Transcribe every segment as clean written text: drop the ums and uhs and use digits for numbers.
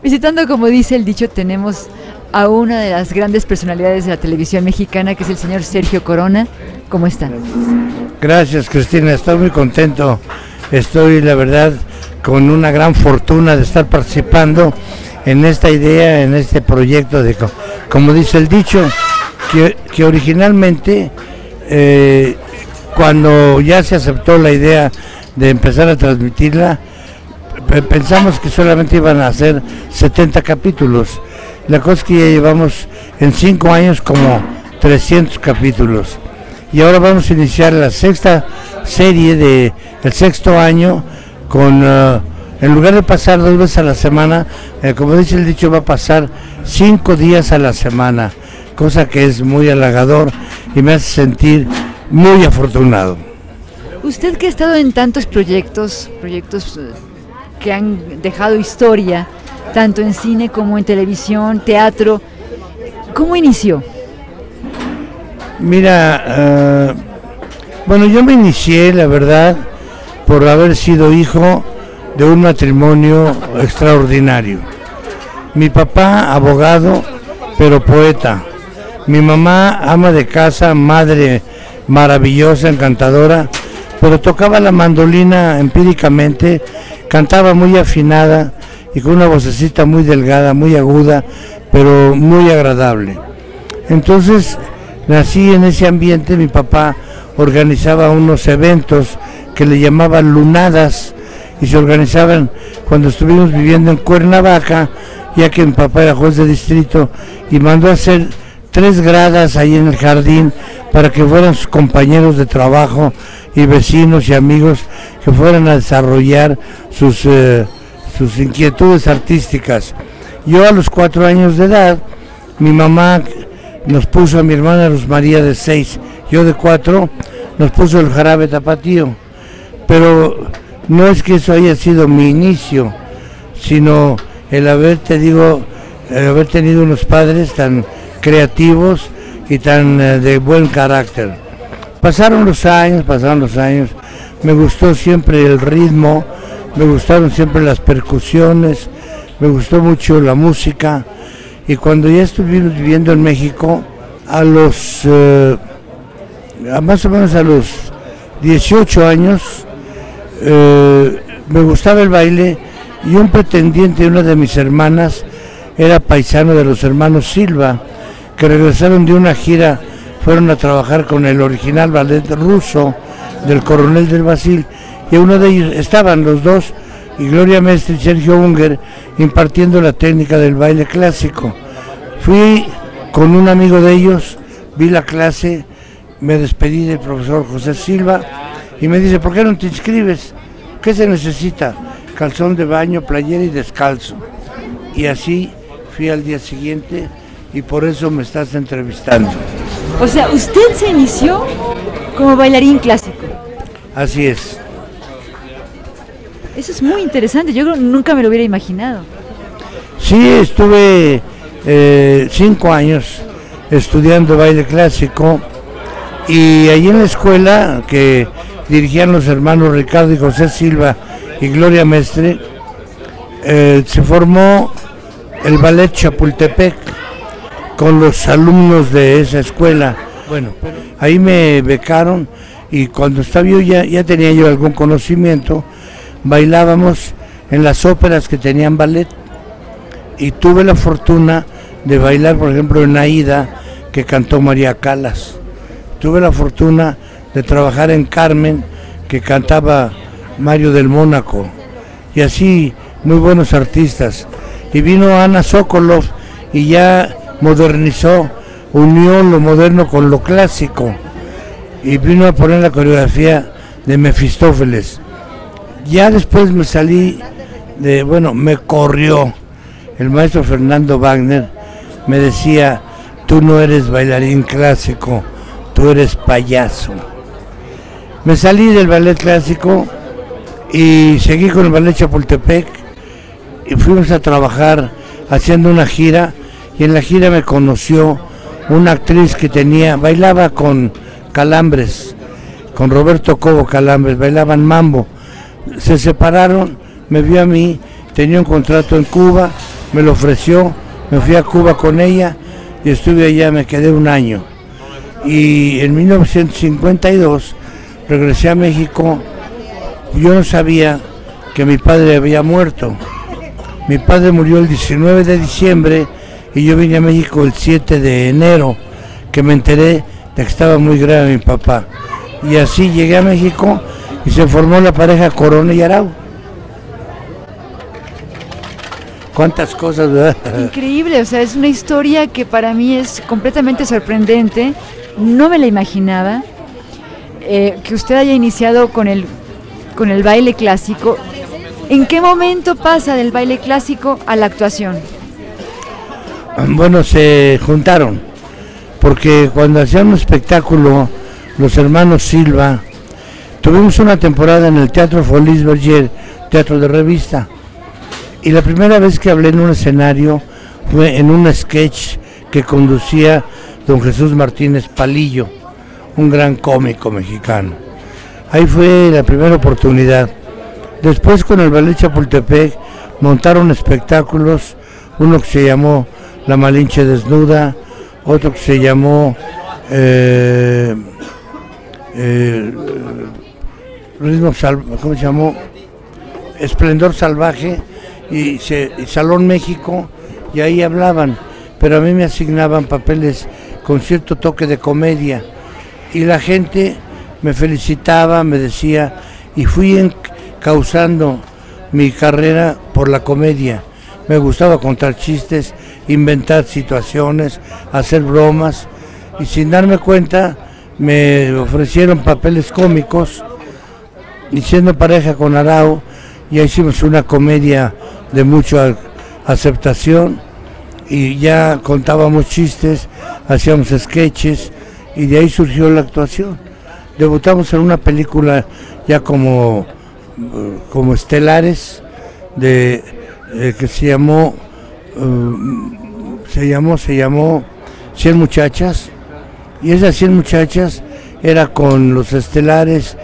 Visitando, como dice el dicho, tenemos a una de las grandes personalidades de la televisión mexicana, que es el señor Sergio Corona. ¿Cómo está? Gracias, Cristina, estoy muy contento. Estoy, la verdad, con una gran fortuna de estar participando en esta idea, en este proyecto de, como dice el dicho, que originalmente, cuando ya se aceptó la idea de empezar a transmitirla, pensamos que solamente iban a ser 70 capítulos. La cosa es que ya llevamos en 5 años como 300 capítulos. Y ahora vamos a iniciar la sexta serie del sexto año con, en lugar de pasar 2 veces a la semana, como dice el dicho, va a pasar 5 días a la semana, cosa que es muy halagador y me hace sentir muy afortunado. Usted que ha estado en tantos proyectos que han dejado historia, tanto en cine como en televisión, teatro, ¿cómo inició? Mira, bueno, yo me inicié, la verdad, por haber sido hijo de un matrimonio extraordinario. Mi papá, abogado, pero poeta. Mi mamá, ama de casa, madre maravillosa, encantadora, pero tocaba la mandolina empíricamente, cantaba muy afinada y con una vocecita muy delgada, muy aguda, pero muy agradable. Entonces, nací en ese ambiente. Mi papá organizaba unos eventos que le llamaban lunadas y se organizaban cuando estuvimos viviendo en Cuernavaca, ya que mi papá era juez de distrito y mandó a hacer 3 gradas ahí en el jardín para que fueran sus compañeros de trabajo y vecinos y amigos que fueran a desarrollar sus inquietudes artísticas. Yo a los 4 años de edad, mi mamá nos puso, a mi hermana Luz María de 6, yo de 4, nos puso el jarabe tapatío, pero no es que eso haya sido mi inicio, sino el haber tenido unos padres tan creativos y tan de buen carácter. Pasaron los años, me gustó siempre el ritmo, me gustaron siempre las percusiones, me gustó mucho la música. Y cuando ya estuvimos viviendo en México, más o menos a los 18 años, me gustaba el baile y un pretendiente de una de mis hermanas era paisano de los hermanos Silva, que regresaron de una gira, fueron a trabajar con el original ballet ruso del Coronel del Basil, y uno de ellos, estaban los dos, y Gloria Mestre y Sergio Unger, impartiendo la técnica del baile clásico. Fui con un amigo de ellos, vi la clase, me despedí del profesor José Silva y me dice: ¿por qué no te inscribes? ¿Qué se necesita? Calzón de baño, playera y descalzo. Y así fui al día siguiente y por eso me estás entrevistando. O sea, usted se inició como bailarín clásico. Así es. Eso es muy interesante, yo creo que nunca me lo hubiera imaginado. Sí, estuve 5 años estudiando baile clásico y allí en la escuela que dirigían los hermanos Ricardo y José Silva y Gloria Mestre, se formó el ballet Chapultepec con los alumnos de esa escuela. Bueno, ahí me becaron y cuando estaba yo ya tenía yo algún conocimiento. Bailábamos en las óperas que tenían ballet y tuve la fortuna de bailar, por ejemplo, en Aída, que cantó María Callas. Tuve la fortuna de trabajar en Carmen, que cantaba Mario del Mónaco, y así muy buenos artistas. Y vino Ana Sokolov y ya modernizó, unió lo moderno con lo clásico y vino a poner la coreografía de Mefistófeles. Ya después me salí me corrió el maestro Fernando Wagner, me decía: tú no eres bailarín clásico, tú eres payaso. Me salí del ballet clásico y seguí con el ballet Chapultepec y fuimos a trabajar haciendo una gira, y en la gira me conoció una actriz que bailaba con Calambres, con Roberto Cobo Calambres, bailaban mambo. Se separaron, me vio a mí tenía un contrato en Cuba, me lo ofreció, me fui a Cuba con ella y estuve allá, me quedé un año. Y en 1952 regresé a México. Yo no sabía que mi padre había muerto. Mi padre murió el 19 de diciembre y yo vine a México el 7 de enero, que me enteré de que estaba muy grave mi papá. Y así llegué a México y se formó la pareja Corona y Arau. Cuántas cosas, ¿verdad? Increíble, o sea, es una historia que para mí es completamente sorprendente. No me la imaginaba. Que usted haya iniciado con el baile clásico. ¿En qué momento pasa del baile clásico a la actuación? Bueno, se juntaron, porque cuando hacían un espectáculo, los hermanos Silva, tuvimos una temporada en el Teatro Folies Bergère, teatro de revista, y la primera vez que hablé en un escenario fue en un sketch que conducía don Jesús Martínez Palillo, un gran cómico mexicano. Ahí fue la primera oportunidad. Después con el Ballet Chapultepec montaron espectáculos, uno que se llamó La Malinche Desnuda, otro que se llamó ¿cómo se llamó? Esplendor Salvaje y Salón México, y ahí hablaban, pero a mí me asignaban papeles con cierto toque de comedia y la gente me felicitaba, me decía, y fui causando mi carrera por la comedia. Me gustaba contar chistes, inventar situaciones, hacer bromas, y sin darme cuenta me ofrecieron papeles cómicos, y siendo pareja con Arau, ya hicimos una comedia de mucha aceptación, y ya contábamos chistes, hacíamos sketches, y de ahí surgió la actuación. Debutamos en una película ya como estelares que se llamó 100 muchachas, y esas 100 muchachas era con los estelares,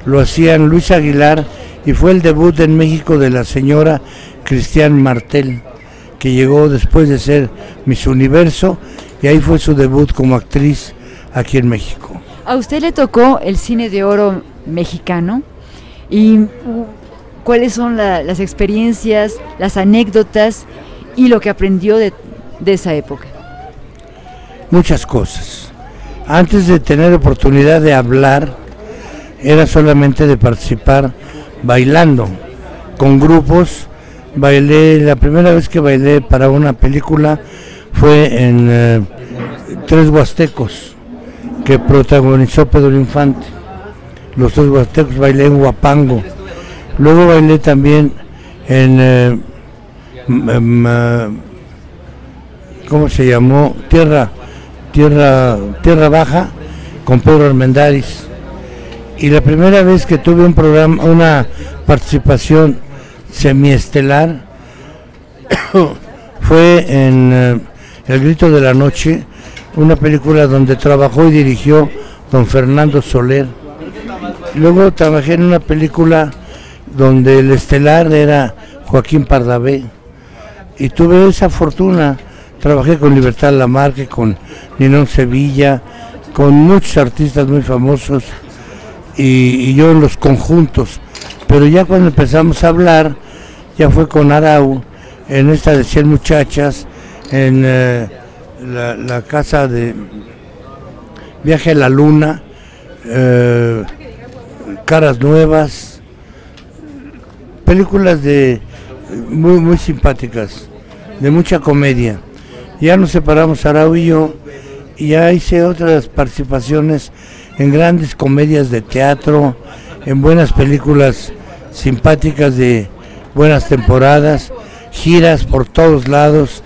lo hacían Luis Aguilar, y fue el debut en México de la señora Cristian Martel, que llegó después de ser Miss Universo, y ahí fue su debut como actriz aquí en México. A usted le tocó el cine de oro mexicano, y ¿cuáles son las experiencias, las anécdotas y lo que aprendió de esa época? Muchas cosas. Antes de tener oportunidad de hablar, era solamente de participar bailando con grupos. Bailé, la primera vez que bailé para una película fue en Tres Huastecos, que protagonizó Pedro Infante. Los Tres Huastecos, bailé en Huapango. Luego bailé también en ¿cómo se llamó? Tierra Baja, con Pedro Armendáriz. Y la primera vez que tuve un programa, una participación semiestelar, fue en El Grito de la Noche, una película donde trabajó y dirigió don Fernando Soler. Luego trabajé en una película donde el estelar era Joaquín Pardavé, y tuve esa fortuna. Trabajé con Libertad Lamarque, con Ninón Sevilla, con muchos artistas muy famosos, y yo en los conjuntos. Pero ya cuando empezamos a hablar, ya fue con Arau, en esta de 100 muchachas, en la casa de Viaje a la Luna, Caras Nuevas, películas muy simpáticas, de mucha comedia. Ya nos separamos Arau y yo, y ya hice otras participaciones en grandes comedias de teatro, en buenas películas simpáticas de buenas temporadas, giras por todos lados,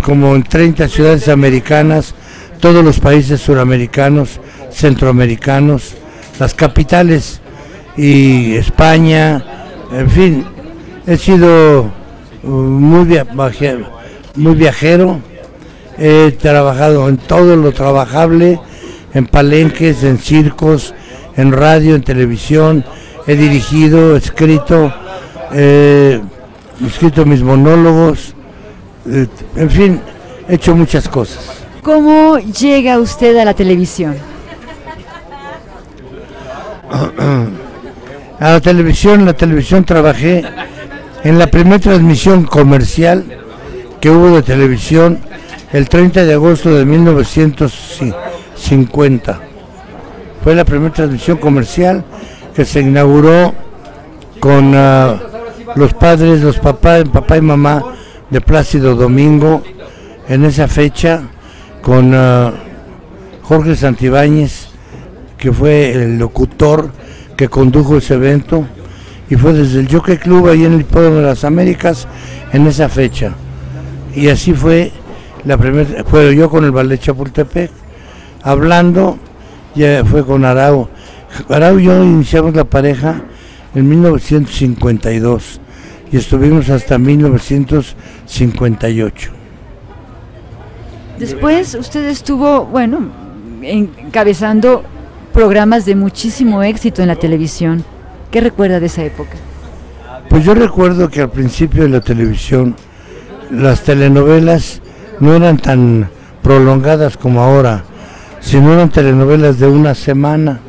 como en 30 ciudades americanas, todos los países suramericanos, centroamericanos, las capitales y España, en fin, he sido muy viajero, he trabajado en todo lo trabajable, en palenques, en circos, en radio, en televisión, he dirigido, escrito, escrito mis monólogos, en fin, he hecho muchas cosas. ¿Cómo llega usted a la televisión? A la televisión trabajé en la primera transmisión comercial que hubo de televisión el 30 de agosto de 1950. Fue la primera transmisión comercial que se inauguró con los papá y mamá de Plácido Domingo, en esa fecha, con Jorge Santibáñez, que fue el locutor que condujo ese evento, y fue desde el Jockey Club ahí en el Hipódromo de las Américas en esa fecha. Y así fue la primera, fue yo con el Ballet Chapultepec, hablando, ya fue con Arau. Arau y yo iniciamos la pareja en 1952 y estuvimos hasta 1958. Después usted estuvo, bueno, encabezando programas de muchísimo éxito en la televisión. ¿Qué recuerda de esa época? Pues yo recuerdo que al principio de la televisión las telenovelas no eran tan prolongadas como ahora, sino eran telenovelas de una semana,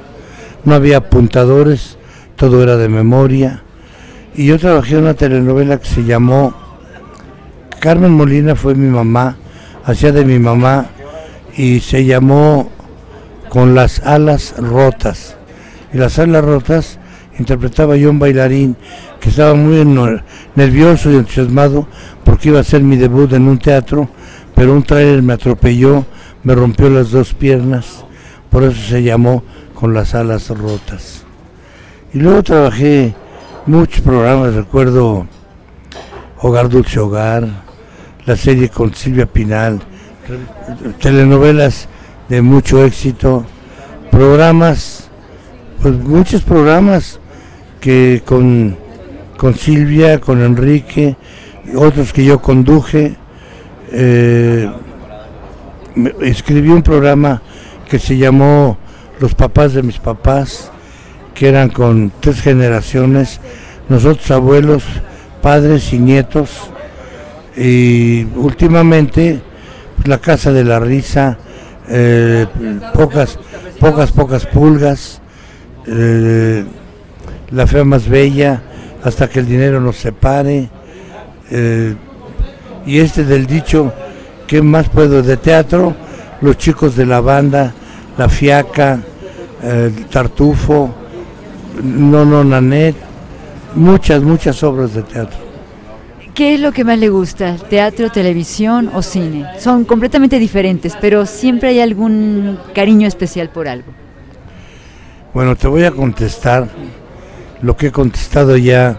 no había apuntadores, todo era de memoria. Y yo trabajé en una telenovela que se llamó, Carmen Molina fue mi mamá, hacía de mi mamá, y se llamó Con las alas rotas. Y las alas rotas interpretaba yo un bailarín que estaba muy nervioso y entusiasmado porque iba a ser mi debut en un teatro, pero un tráiler me atropelló, me rompió las dos piernas, por eso se llamó Con las alas rotas. Y luego trabajé muchos programas, recuerdo Hogar Dulce Hogar, la serie con Silvia Pinal, telenovelas de mucho éxito, programas, pues muchos programas que con Silvia, con Enrique, otros que yo conduje. Escribí un programa que se llamó Los papás de mis papás, que eran con 3 generaciones, nosotros abuelos, padres y nietos, y últimamente pues, La Casa de la Risa, pocas pulgas, La Fea Más Bella, Hasta que el dinero nos separe, y del dicho, ¿qué más puedo? De teatro, Los chicos de la banda, La Fiaca, Tartufo, No Nanette, muchas obras de teatro. ¿Qué es lo que más le gusta? ¿Teatro, televisión o cine? Son completamente diferentes, pero siempre hay algún cariño especial por algo. Bueno, te voy a contestar lo que he contestado ya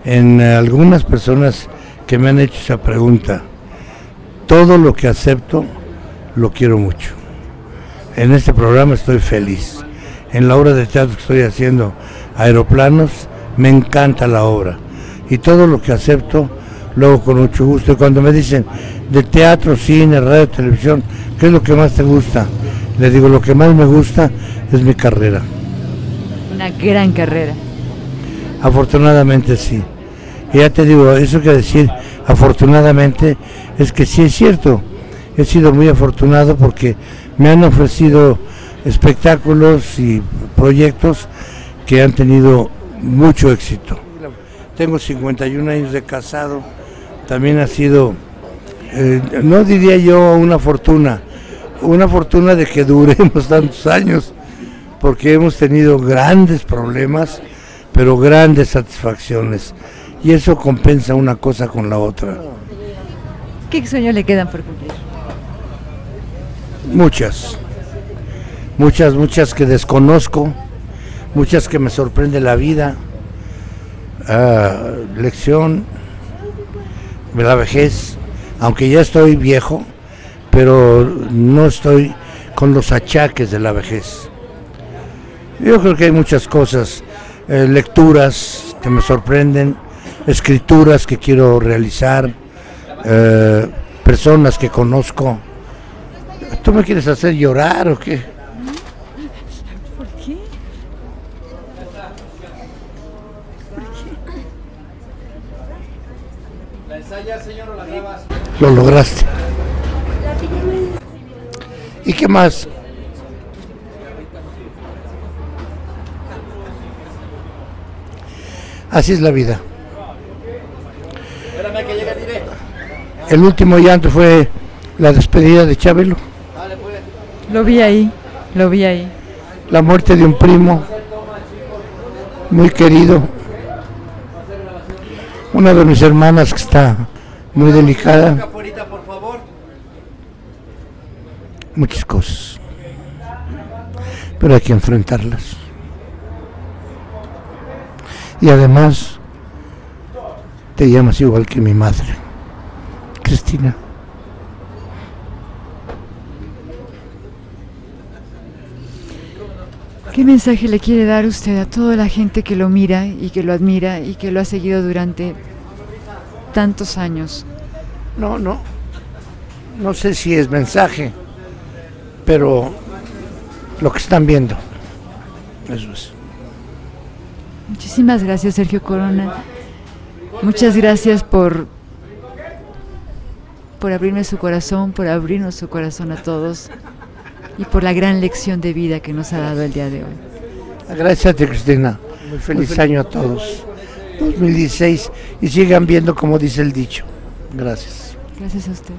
en algunas personas que me han hecho esa pregunta. Todo lo que acepto lo quiero mucho. En este programa estoy feliz. En la obra de teatro que estoy haciendo, Aeroplanos, me encanta la obra. Y todo lo que acepto lo hago con mucho gusto. Y cuando me dicen de teatro, cine, radio, televisión, ¿qué es lo que más te gusta? Le digo, lo que más me gusta es mi carrera. Una gran carrera. Afortunadamente sí. Y ya te digo, eso que decir afortunadamente es que sí es cierto. He sido muy afortunado porque me han ofrecido espectáculos y proyectos que han tenido mucho éxito. Tengo 51 años de casado, también ha sido, no diría yo una fortuna de que duremos tantos años, porque hemos tenido grandes problemas, pero grandes satisfacciones, y eso compensa una cosa con la otra. ¿Qué sueños le quedan por cumplir? Muchas que desconozco, muchas que me sorprende la vida. Lección de la vejez, aunque ya estoy viejo, pero no estoy con los achaques de la vejez. Yo creo que hay muchas cosas, lecturas que me sorprenden, escrituras que quiero realizar, personas que conozco. ¿Tú me quieres hacer llorar o qué? ¿Por qué? ¿La ensayas, señor, o la grabas? Lo lograste. ¿Y qué más? Así es la vida. Espérame que llegue, diré. El último llanto fue la despedida de Chabelo, Dale, pues. Lo vi ahí, lo vi ahí. la muerte de un primo muy querido, una de mis hermanas que está muy delicada, Afuerita, por favor. muchas cosas, pero hay que enfrentarlas. Y además, te llamas igual que mi madre, Cristina. ¿Qué mensaje le quiere dar usted a toda la gente que lo mira y que lo admira y que lo ha seguido durante tantos años? No sé si es mensaje, pero lo que están viendo, eso es. Muchísimas gracias, Sergio Corona. Muchas gracias por abrirme su corazón, por abrirnos su corazón a todos y por la gran lección de vida que nos ha dado el día de hoy. Gracias a ti, Cristina. Muy feliz año a todos. 2016 y sigan viendo como dice el dicho. Gracias. Gracias a usted.